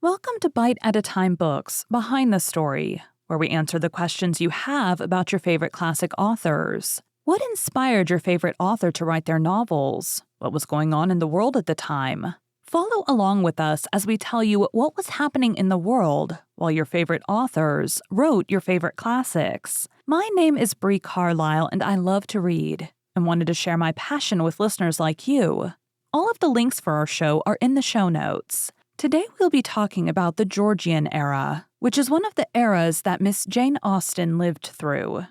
Welcome to Bite at a Time Books, Behind the Story, where we answer the questions you have about your favorite classic authors. What inspired your favorite author to write their novels? What was going on in the world at the time? Follow along with us as we tell you what was happening in the world while your favorite authors wrote your favorite classics. My name is Bree Carlile, and I love to read and wanted to share my passion with listeners like you. All of the links for our show are in the show notes. Today we'll be talking about the Georgian era, which is one of the eras that Miss Jane Austen lived through.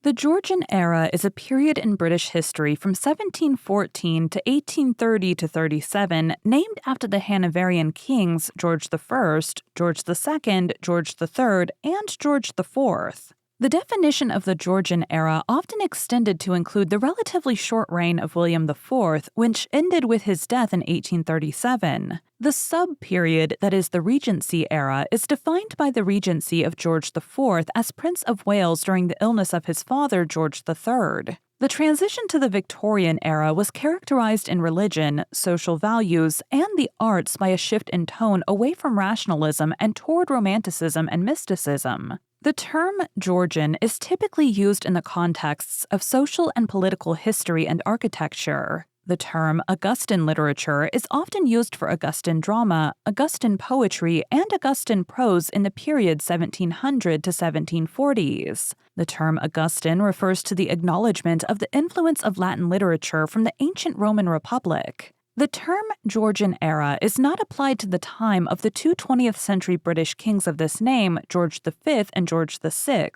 The Georgian era is a period in British history from 1714 to 1830 to 37 named after the Hanoverian kings George I, George II, George III, and George IV. The definition of the Georgian era often extended to include the relatively short reign of William IV, which ended with his death in 1837. The sub-period, that is the Regency era, is defined by the regency of George IV as Prince of Wales during the illness of his father, George III. The transition to the Victorian era was characterized in religion, social values, and the arts by a shift in tone away from rationalism and toward romanticism and mysticism. The term Georgian is typically used in the contexts of social and political history and architecture. The term Augustan literature is often used for Augustan drama, Augustan poetry, and Augustan prose in the period 1700 to 1740s. The term Augustan refers to the acknowledgement of the influence of Latin literature from the ancient Roman Republic. The term Georgian era is not applied to the time of the two 20th century British kings of this name, George V and George VI.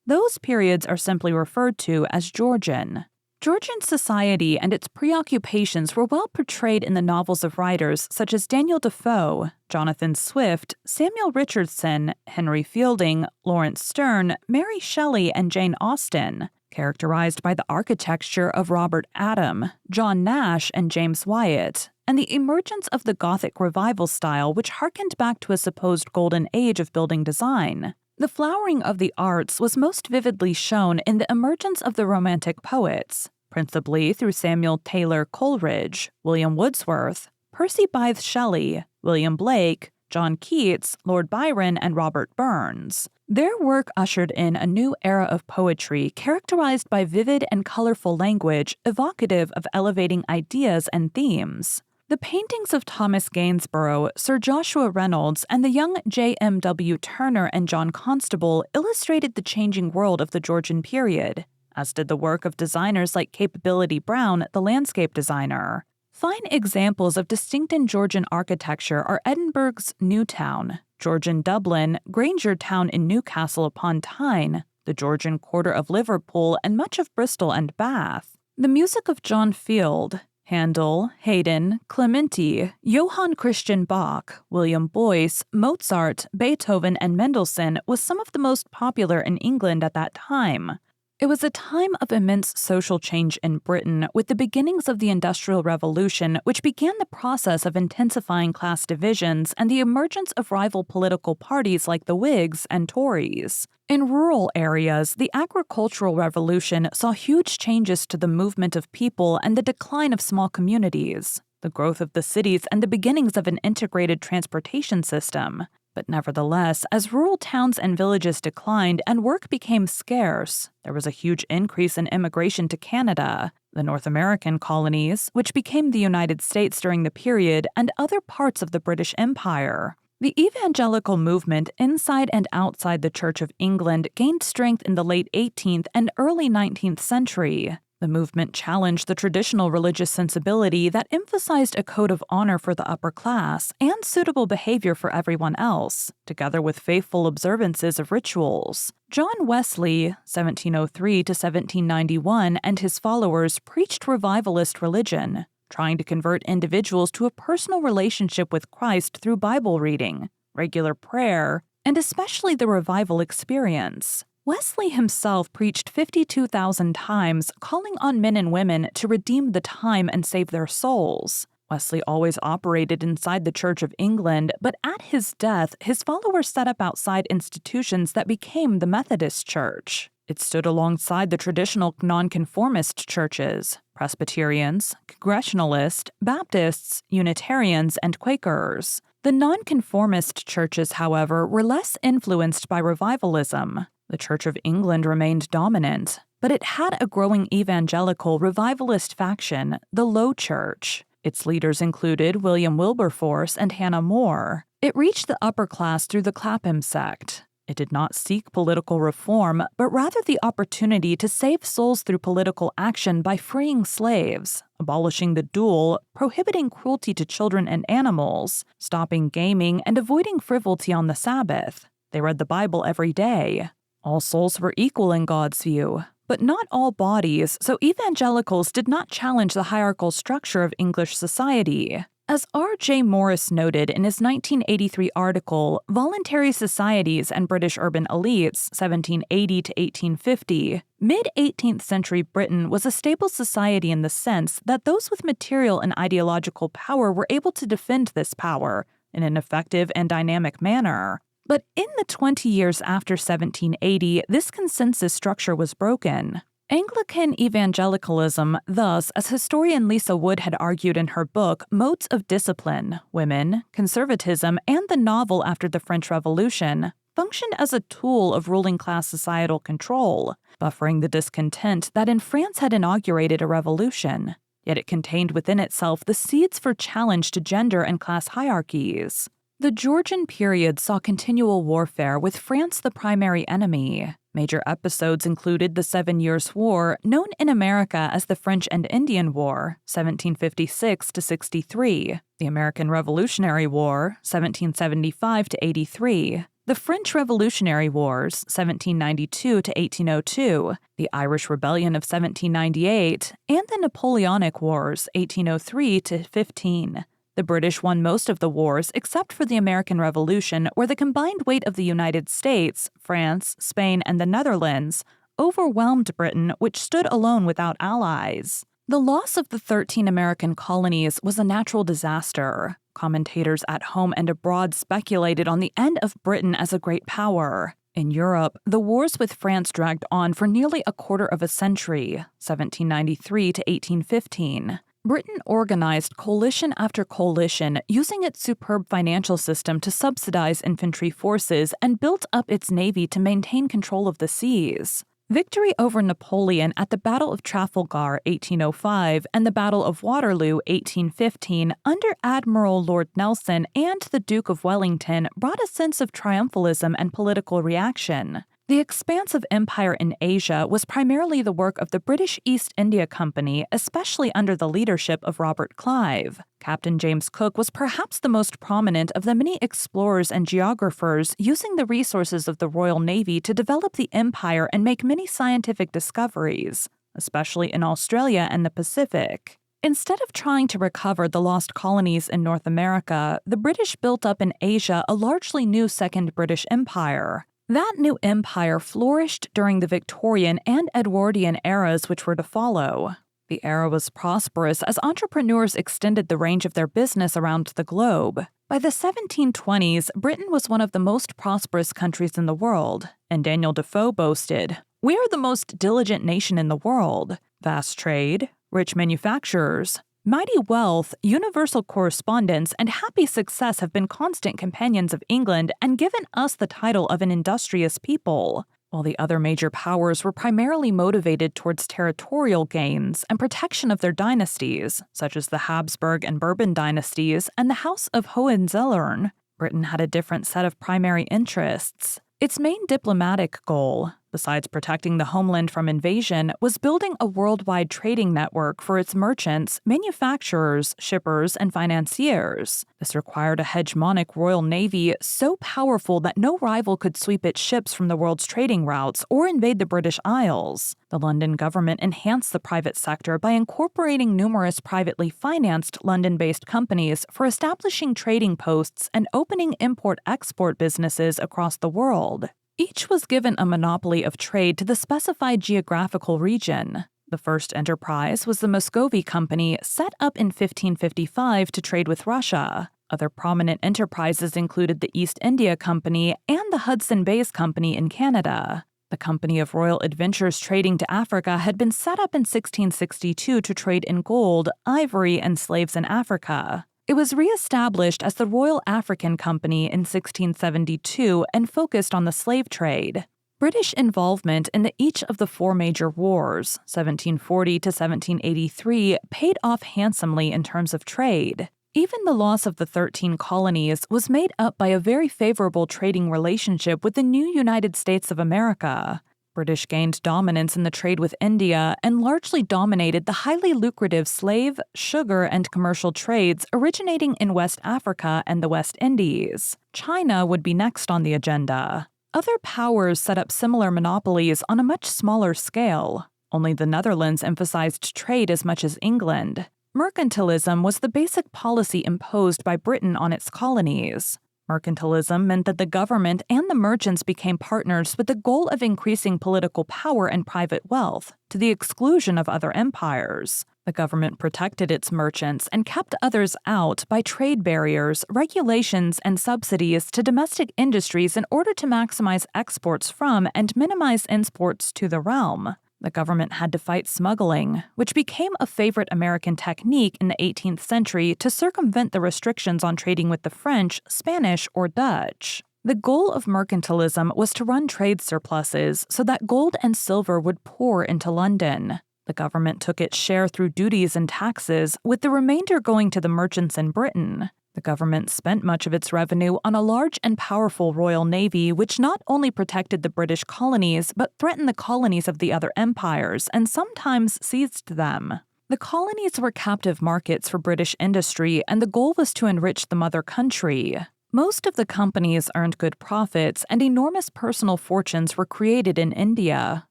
Those periods are simply referred to as Georgian. Georgian society and its preoccupations were well portrayed in the novels of writers such as Daniel Defoe, Jonathan Swift, Samuel Richardson, Henry Fielding, Lawrence Sterne, Mary Shelley, and Jane Austen, characterized by the architecture of Robert Adam, John Nash, and James Wyatt, and the emergence of the Gothic revival style which harkened back to a supposed golden age of building design. The flowering of the arts was most vividly shown in the emergence of the Romantic poets, principally through Samuel Taylor Coleridge, William Wordsworth, Percy Bysshe Shelley, William Blake, John Keats, Lord Byron, and Robert Burns. Their work ushered in a new era of poetry characterized by vivid and colorful language evocative of elevating ideas and themes. The paintings of Thomas Gainsborough, Sir Joshua Reynolds, and the young J.M.W. Turner and John Constable illustrated the changing world of the Georgian period, as did the work of designers like Capability Brown, the landscape designer. Fine examples of distinct Georgian architecture are Edinburgh's Newtown, Georgian Dublin, Granger Town in Newcastle upon Tyne, the Georgian Quarter of Liverpool, and much of Bristol and Bath. The music of John Field, Handel, Haydn, Clementi, Johann Christian Bach, William Boyce, Mozart, Beethoven, and Mendelssohn was some of the most popular in England at that time. It was a time of immense social change in Britain with the beginnings of the Industrial Revolution, which began the process of intensifying class divisions and the emergence of rival political parties like the Whigs and Tories. In rural areas, the agricultural revolution saw huge changes to the movement of people and the decline of small communities, the growth of the cities, and the beginnings of an integrated transportation system. But nevertheless, as rural towns and villages declined and work became scarce, there was a huge increase in immigration to Canada, the North American colonies, which became the United States during the period, and other parts of the British Empire. The evangelical movement inside and outside the Church of England gained strength in the late 18th and early 19th century. The movement challenged the traditional religious sensibility that emphasized a code of honor for the upper class and suitable behavior for everyone else, together with faithful observances of rituals. John Wesley, 1703 to 1791, and his followers preached revivalist religion, trying to convert individuals to a personal relationship with Christ through Bible reading, regular prayer, and especially the revival experience. Wesley himself preached 52,000 times, calling on men and women to redeem the time and save their souls. Wesley always operated inside the Church of England, but at his death, his followers set up outside institutions that became the Methodist Church. It stood alongside the traditional nonconformist churches, Presbyterians, Congregationalists, Baptists, Unitarians, and Quakers. The nonconformist churches, however, were less influenced by revivalism. The Church of England remained dominant, but it had a growing evangelical revivalist faction, the Low Church. Its leaders included William Wilberforce and Hannah More. It reached the upper class through the Clapham sect. It did not seek political reform, but rather the opportunity to save souls through political action by freeing slaves, abolishing the duel, prohibiting cruelty to children and animals, stopping gaming, and avoiding frivolity on the Sabbath. They read the Bible every day. All souls were equal in God's view, but not all bodies, so evangelicals did not challenge the hierarchical structure of English society. As R.J. Morris noted in his 1983 article, Voluntary Societies and British Urban Elites, 1780 to 1850, mid-18th century Britain was a stable society in the sense that those with material and ideological power were able to defend this power in an effective and dynamic manner. But in the 20 years after 1780, this consensus structure was broken. Anglican evangelicalism, thus, as historian Lisa Wood had argued in her book Modes of Discipline, Women, Conservatism, and the Novel After the French Revolution, functioned as a tool of ruling class societal control, buffering the discontent that in France had inaugurated a revolution. Yet it contained within itself the seeds for challenge to gender and class hierarchies. The Georgian period saw continual warfare with France the primary enemy. Major episodes included the 7 Years' War, known in America as the French and Indian War, 1756 to 63, the American Revolutionary War, 1775 to 83, the French Revolutionary Wars, 1792 to 1802, the Irish Rebellion of 1798, and the Napoleonic Wars, 1803 to 15. The British won most of the wars except for the American Revolution, where the combined weight of the United States, France, Spain, and the Netherlands overwhelmed Britain, which stood alone without allies. The loss of the 13 American colonies was a natural disaster. Commentators at home and abroad speculated on the end of Britain as a great power. In Europe, the wars with France dragged on for nearly a quarter of a century, 1793 to 1815. Britain organized coalition after coalition, using its superb financial system to subsidize infantry forces and built up its navy to maintain control of the seas. Victory over Napoleon at the Battle of Trafalgar, 1805, and the Battle of Waterloo, 1815, under Admiral Lord Nelson and the Duke of Wellington brought a sense of triumphalism and political reaction. The expanse of empire in Asia was primarily the work of the British East India Company, especially under the leadership of Robert Clive. Captain James Cook was perhaps the most prominent of the many explorers and geographers using the resources of the Royal Navy to develop the empire and make many scientific discoveries, especially in Australia and the Pacific. Instead of trying to recover the lost colonies in North America, the British built up in Asia a largely new Second British Empire. That new empire flourished during the Victorian and Edwardian eras which were to follow. The era was prosperous as entrepreneurs extended the range of their business around the globe. By the 1720s, Britain was one of the most prosperous countries in the world, and Daniel Defoe boasted, "We are the most diligent nation in the world. Vast trade, rich manufacturers, mighty wealth, universal correspondence, and happy success have been constant companions of England and given us the title of an industrious people." While the other major powers were primarily motivated towards territorial gains and protection of their dynasties, such as the Habsburg and Bourbon dynasties and the House of Hohenzollern, Britain had a different set of primary interests. Its main diplomatic goal, besides protecting the homeland from invasion, was building a worldwide trading network for its merchants, manufacturers, shippers, and financiers. This required a hegemonic royal navy so powerful that no rival could sweep its ships from the world's trading routes or invade the British Isles. The London government enhanced the private sector by incorporating numerous privately financed London-based companies for establishing trading posts and opening import-export businesses across the world. Each was given a monopoly of trade to the specified geographical region. The first enterprise was the Muscovy Company, set up in 1555 to trade with Russia. Other prominent enterprises included the East India Company and the Hudson Bays Company in Canada. The Company of Royal Adventures Trading to Africa had been set up in 1662 to trade in gold, ivory, and slaves in Africa. It was re-established as the Royal African Company in 1672 and focused on the slave trade. British involvement in each of the four major wars, 1740 to 1783, paid off handsomely in terms of trade. Even the loss of the 13 colonies was made up by a very favorable trading relationship with the new United States of America. British gained dominance in the trade with India and largely dominated the highly lucrative slave, sugar, and commercial trades originating in West Africa and the West Indies. China would be next on the agenda. Other powers set up similar monopolies on a much smaller scale. Only the Netherlands emphasized trade as much as England. Mercantilism was the basic policy imposed by Britain on its colonies. Mercantilism meant that the government and the merchants became partners with the goal of increasing political power and private wealth, to the exclusion of other empires. The government protected its merchants and kept others out by trade barriers, regulations, and subsidies to domestic industries in order to maximize exports from and minimize imports to the realm. The government had to fight smuggling, which became a favorite American technique in the 18th century to circumvent the restrictions on trading with the French, Spanish, or Dutch. The goal of mercantilism was to run trade surpluses so that gold and silver would pour into London. The government took its share through duties and taxes, with the remainder going to the merchants in Britain. The government spent much of its revenue on a large and powerful Royal Navy which not only protected the British colonies but threatened the colonies of the other empires and sometimes seized them. The colonies were captive markets for British industry, and the goal was to enrich the mother country. Most of the companies earned good profits, and enormous personal fortunes were created in India.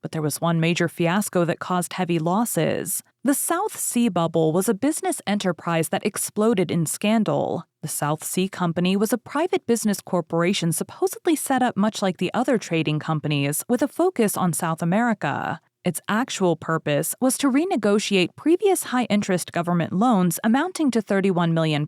But there was one major fiasco that caused heavy losses. The South Sea Bubble was a business enterprise that exploded in scandal. The South Sea Company was a private business corporation supposedly set up much like the other trading companies, with a focus on South America. Its actual purpose was to renegotiate previous high-interest government loans amounting to £31 million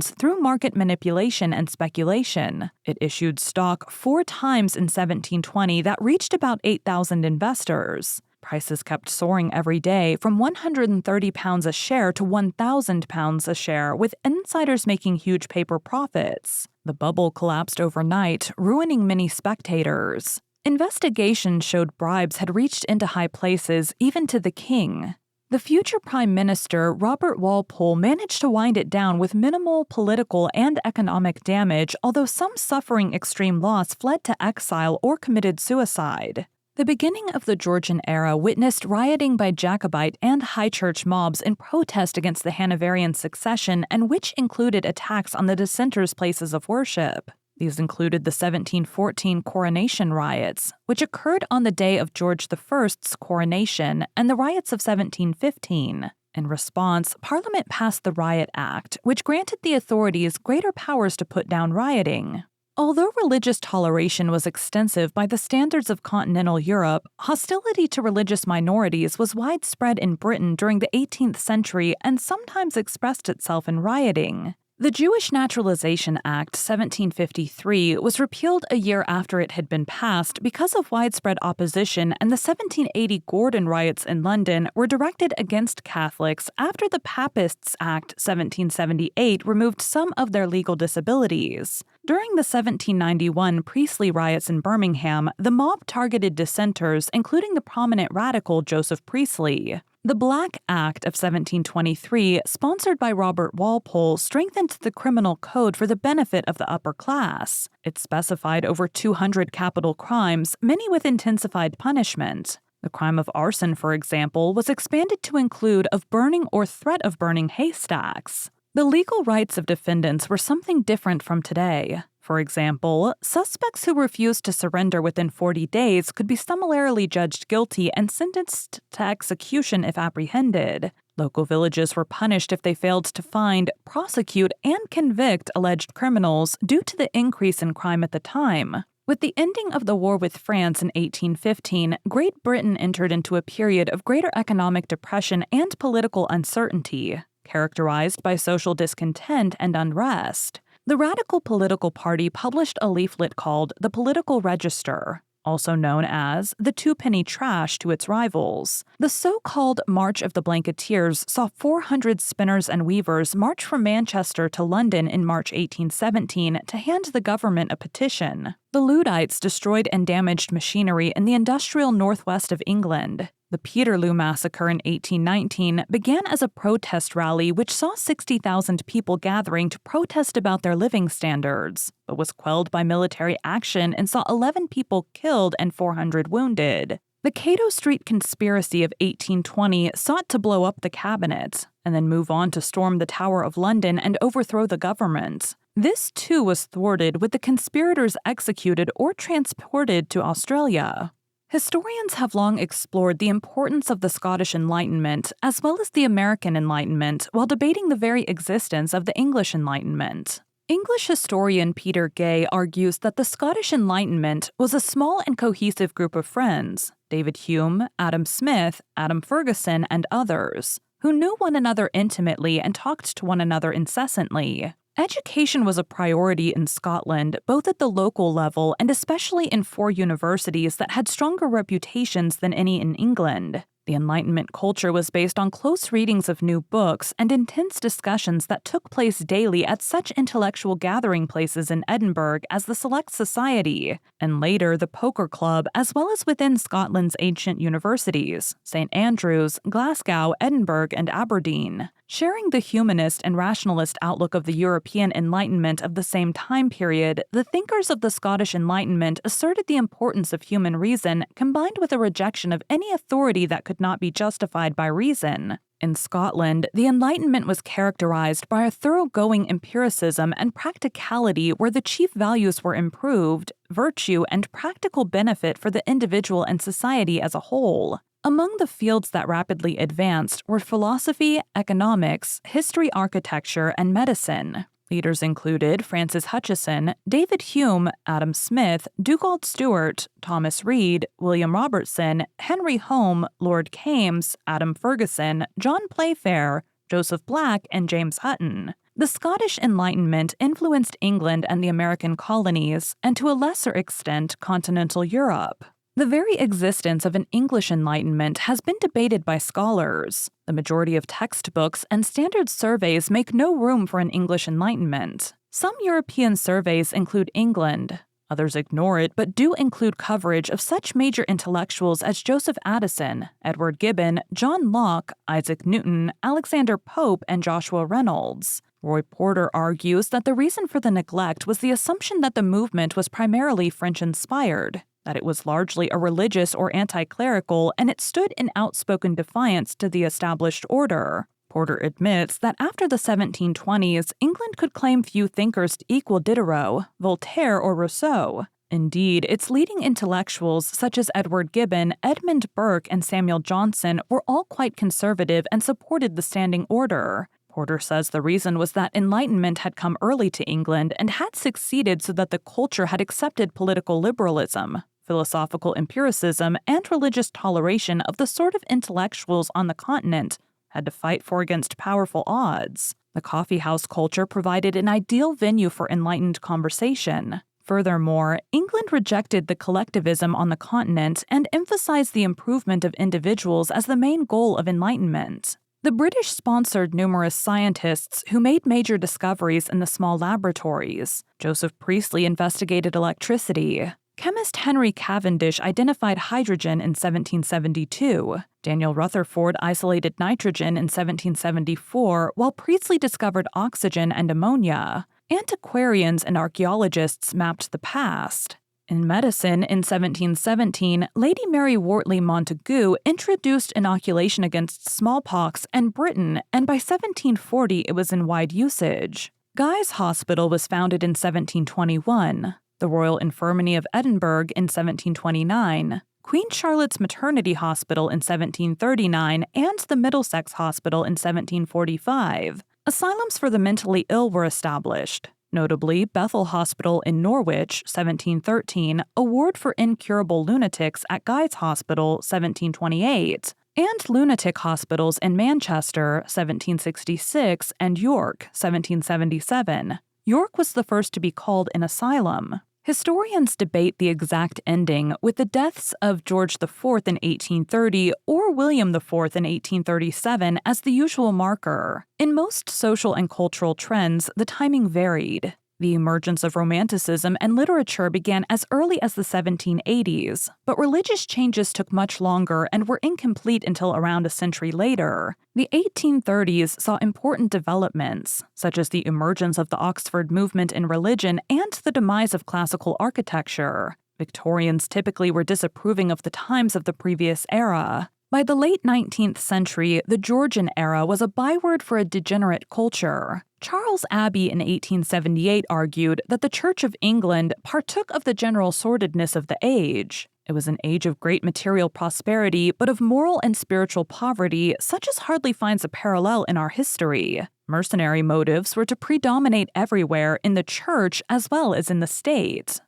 through market manipulation and speculation. It issued stock 4 times in 1720 that reached about 8,000 investors. Prices kept soaring every day, from £130 a share to £1,000 a share, with insiders making huge paper profits. The bubble collapsed overnight, ruining many spectators. Investigations showed bribes had reached into high places, even to the king. The future Prime Minister, Robert Walpole, managed to wind it down with minimal political and economic damage, although some suffering extreme loss fled to exile or committed suicide. The beginning of the Georgian era witnessed rioting by Jacobite and high church mobs in protest against the Hanoverian succession, and which included attacks on the dissenters' places of worship. These included the 1714 coronation riots, which occurred on the day of George I's coronation, and the riots of 1715. In response, Parliament passed the Riot Act, which granted the authorities greater powers to put down rioting. Although religious toleration was extensive by the standards of continental Europe, hostility to religious minorities was widespread in Britain during the 18th century and sometimes expressed itself in rioting. The Jewish Naturalization Act 1753 was repealed a year after it had been passed because of widespread opposition, and the 1780 Gordon riots in London were directed against Catholics after the Papists Act 1778 removed some of their legal disabilities. During the 1791 Priestley riots in Birmingham, the mob targeted dissenters, including the prominent radical Joseph Priestley. The Black Act of 1723, sponsored by Robert Walpole, strengthened the criminal code for the benefit of the upper class. It specified over 200 capital crimes, many with intensified punishment. The crime of arson, for example, was expanded to include of burning or threat of burning haystacks. The legal rights of defendants were something different from today. For example, suspects who refused to surrender within 40 days could be summarily judged guilty and sentenced to execution if apprehended. Local villages were punished if they failed to find, prosecute, and convict alleged criminals due to the increase in crime at the time. With the ending of the war with France in 1815, Great Britain entered into a period of greater economic depression and political uncertainty, characterized by social discontent and unrest. The Radical Political Party published a leaflet called The Political Register. also known as the twopenny trash to its rivals. The so-called March of the Blanketeers saw 400 spinners and weavers march from Manchester to London in March 1817 to hand the government a petition. The Luddites destroyed and damaged machinery in the industrial northwest of England. The Peterloo Massacre in 1819 began as a protest rally which saw 60,000 people gathering to protest about their living standards, but was quelled by military action and saw 11 people killed and 400 wounded. The Cato Street Conspiracy of 1820 sought to blow up the cabinet, and then move on to storm the Tower of London and overthrow the government. This too was thwarted, with the conspirators executed or transported to Australia. Historians have long explored the importance of the Scottish Enlightenment as well as the American Enlightenment while debating the very existence of the English Enlightenment. English historian Peter Gay argues that the Scottish Enlightenment was a small and cohesive group of friends, David Hume, Adam Smith, Adam Ferguson, and others, who knew one another intimately and talked to one another incessantly. Education was a priority in Scotland, both at the local level and especially in 4 universities that had stronger reputations than any in England. The Enlightenment culture was based on close readings of new books and intense discussions that took place daily at such intellectual gathering places in Edinburgh as the Select Society, and later the Poker Club, as well as within Scotland's ancient universities, St. Andrews, Glasgow, Edinburgh, and Aberdeen. Sharing the humanist and rationalist outlook of the European Enlightenment of the same time period, the thinkers of the Scottish Enlightenment asserted the importance of human reason combined with a rejection of any authority that could not be justified by reason. In Scotland, the Enlightenment was characterized by a thoroughgoing empiricism and practicality where the chief values were improved, virtue, and practical benefit for the individual and society as a whole. Among the fields that rapidly advanced were philosophy, economics, history, architecture, and medicine. Leaders included Francis Hutcheson, David Hume, Adam Smith, Dugald Stewart, Thomas Reid, William Robertson, Henry Home, Lord Kames, Adam Ferguson, John Playfair, Joseph Black, and James Hutton. The Scottish Enlightenment influenced England and the American colonies, and to a lesser extent, continental Europe. The very existence of an English Enlightenment has been debated by scholars. The majority of textbooks and standard surveys make no room for an English Enlightenment. Some European surveys include England. Others ignore it but do include coverage of such major intellectuals as Joseph Addison, Edward Gibbon, John Locke, Isaac Newton, Alexander Pope, and Joshua Reynolds. Roy Porter argues that the reason for the neglect was the assumption that the movement was primarily French-inspired, that it was largely a religious or anti-clerical, and it stood in outspoken defiance to the established order. Porter admits that after the 1720s, England could claim few thinkers to equal Diderot, Voltaire, or Rousseau. Indeed, its leading intellectuals such as Edward Gibbon, Edmund Burke, and Samuel Johnson were all quite conservative and supported the standing order. Porter says the reason was that Enlightenment had come early to England and had succeeded so that the culture had accepted political liberalism, philosophical empiricism, and religious toleration of the sort of intellectuals on the continent had to fight for against powerful odds. The coffeehouse culture provided an ideal venue for enlightened conversation. Furthermore, England rejected the collectivism on the continent and emphasized the improvement of individuals as the main goal of Enlightenment. The British sponsored numerous scientists who made major discoveries in the small laboratories. Joseph Priestley investigated electricity. Chemist Henry Cavendish identified hydrogen in 1772. Daniel Rutherford isolated nitrogen in 1774, while Priestley discovered oxygen and ammonia. Antiquarians and archaeologists mapped the past. In medicine, in 1717, Lady Mary Wortley Montagu introduced inoculation against smallpox in Britain, and by 1740 it was in wide usage. Guy's Hospital was founded in 1721. The Royal Infirmary of Edinburgh in 1729, Queen Charlotte's Maternity Hospital in 1739, and the Middlesex Hospital in 1745. Asylums for the mentally ill were established, notably Bethel Hospital in Norwich, 1713, a ward for incurable lunatics at Guy's Hospital, 1728, and lunatic hospitals in Manchester, 1766, and York, 1777. York was the first to be called an asylum. Historians debate the exact ending, with the deaths of George IV in 1830 or William IV in 1837 as the usual marker. In most social and cultural trends, the timing varied. The emergence of Romanticism and literature began as early as the 1780s, but religious changes took much longer and were incomplete until around a century later. The 1830s saw important developments, such as the emergence of the Oxford movement in religion and the demise of classical architecture. Victorians typically were disapproving of the times of the previous era. By the late 19th century, the Georgian era was a byword for a degenerate culture. Charles Abbey in 1878 argued that the Church of England partook of the general sordidness of the age. It was an age of great material prosperity, but of moral and spiritual poverty such as hardly finds a parallel in our history. Mercenary motives were to predominate everywhere, in the church as well as in the state.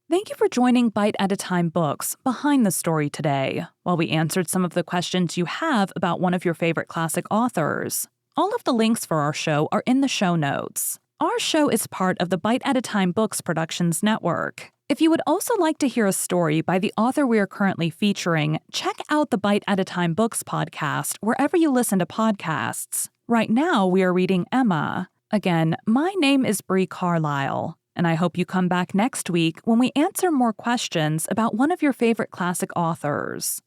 Thank you for joining Bite at a Time Books Behind the Story today, while we answered some of the questions you have about one of your favorite classic authors. All of the links for our show are in the show notes. Our show is part of the Bite at a Time Books Productions Network. If you would also like to hear a story by the author we are currently featuring, check out the Bite at a Time Books podcast wherever you listen to podcasts. Right now, we are reading Emma. Again, my name is Bree Carlile, and I hope you come back next week when we answer more questions about one of your favorite classic authors.